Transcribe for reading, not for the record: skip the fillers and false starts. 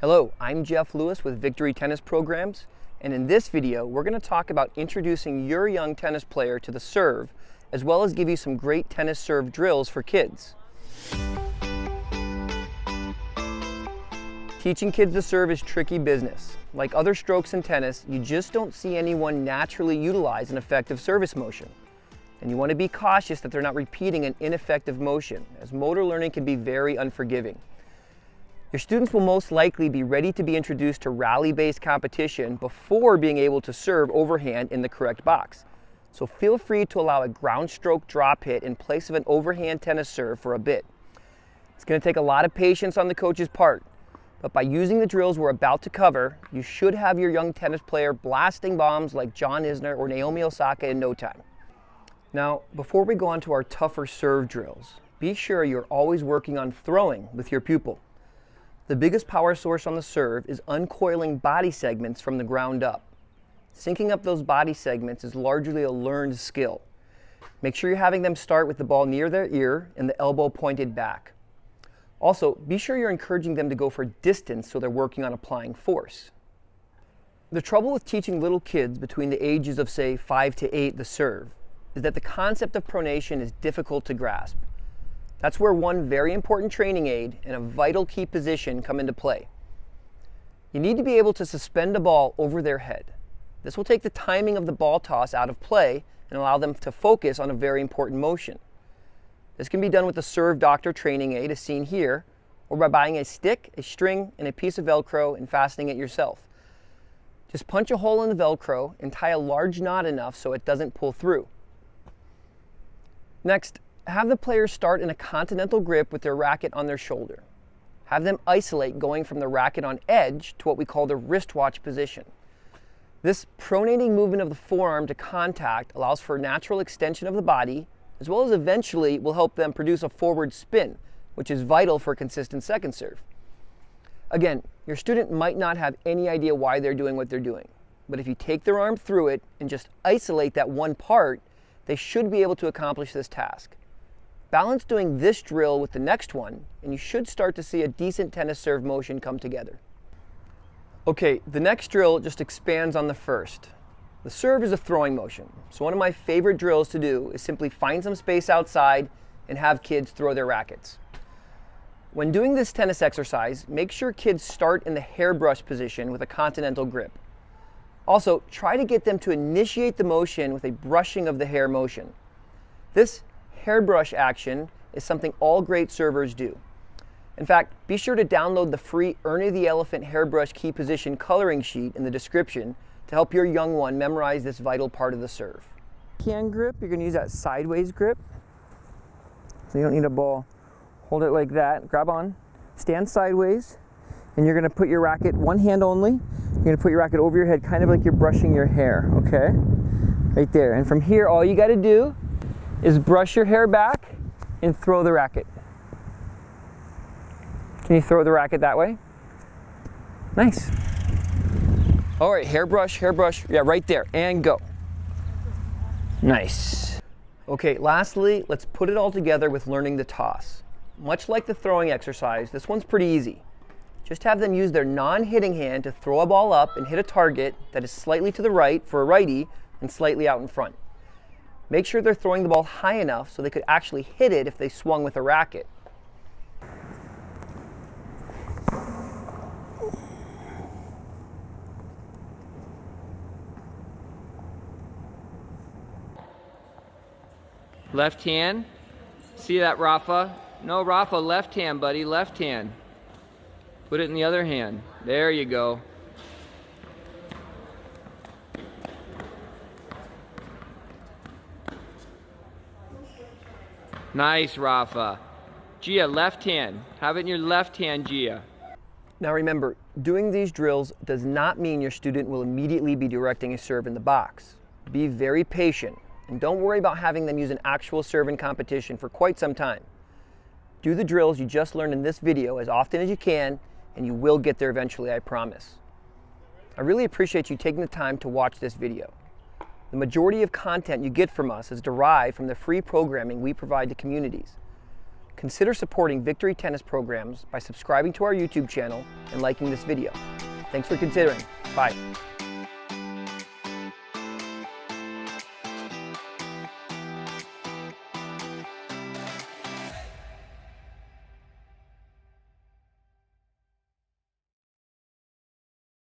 Hello, I'm Jeff Lewis with Victory Tennis Programs, and in this video we're going to talk about introducing your young tennis player to the serve, as well as give you some great tennis serve drills for kids. Teaching kids to serve is tricky business. Like other strokes in tennis, you just don't see anyone naturally utilize an effective service motion. And you want to be cautious that they're not repeating an ineffective motion, as motor learning can be very unforgiving. Your students will most likely be ready to be introduced to rally-based competition before being able to serve overhand in the correct box. So feel free to allow a ground stroke drop hit in place of an overhand tennis serve for a bit. It's going to take a lot of patience on the coach's part, but by using the drills we're about to cover, you should have your young tennis player blasting bombs like John Isner or Naomi Osaka in no time. Now, before we go on to our tougher serve drills, be sure you're always working on throwing with your pupil. The biggest power source on the serve is uncoiling body segments from the ground up. Syncing up those body segments is largely a learned skill. Make sure you're having them start with the ball near their ear and the elbow pointed back. Also, be sure you're encouraging them to go for distance so they're working on applying force. The trouble with teaching little kids between the ages of, say, 5 to 8 the serve is that the concept of pronation is difficult to grasp. That's where one very important training aid and a vital key position come into play. You need to be able to suspend a ball over their head. This will take the timing of the ball toss out of play and allow them to focus on a very important motion. This can be done with the Serve Doctor training aid as seen here, or by buying a stick, a string, and a piece of Velcro and fastening it yourself. Just punch a hole in the Velcro and tie a large knot enough so it doesn't pull through. Next, have the players start in a continental grip with their racket on their shoulder. Have them isolate going from the racket on edge to what we call the wristwatch position. This pronating movement of the forearm to contact allows for natural extension of the body, as well as eventually will help them produce a forward spin, which is vital for a consistent second serve. Again, your student might not have any idea why they're doing what they're doing, but if you take their arm through it and just isolate that one part, they should be able to accomplish this task. Balance doing this drill with the next one, and you should start to see a decent tennis serve motion come together. Okay, the next drill just expands on the first. The serve is a throwing motion, so one of my favorite drills to do is simply find some space outside and have kids throw their rackets. When doing this tennis exercise, make sure kids start in the hairbrush position with a continental grip. Also, try to get them to initiate the motion with a brushing of the hair motion. This hairbrush action is something all great servers do. In fact, be sure to download the free Ernie the Elephant hairbrush key position coloring sheet in the description to help your young one memorize this vital part of the serve. Hand grip, you're going to use that sideways grip. So you don't need a ball. Hold it like that, grab on, stand sideways, and you're going to put your racket one hand only. You're going to put your racket over your head, kind of like you're brushing your hair, okay? Right there. And from here, all you got to do is brush your hair back and throw the racket. Can you throw the racket that way? Nice. All right, hairbrush, yeah, right there, and go. Nice. Okay, lastly, let's put it all together with learning the toss. Much like the throwing exercise, this one's pretty easy. Just have them use their non-hitting hand to throw a ball up and hit a target that is slightly to the right for a righty and slightly out in front. Make sure they're throwing the ball high enough so they could actually hit it if they swung with a racket. Left hand. See that, Rafa? No, Rafa, left hand, buddy, left hand. Put it in the other hand. There you go. Nice, Rafa. Gia, left hand. Have it in your left hand, Gia. Now remember, doing these drills does not mean your student will immediately be directing a serve in the box. Be very patient, and don't worry about having them use an actual serve in competition for quite some time. Do the drills you just learned in this video as often as you can, and you will get there eventually, I promise. I really appreciate you taking the time to watch this video. The majority of content you get from us is derived from the free programming we provide to communities. Consider supporting Victory Tennis programs by subscribing to our YouTube channel and liking this video. Thanks for considering. Bye.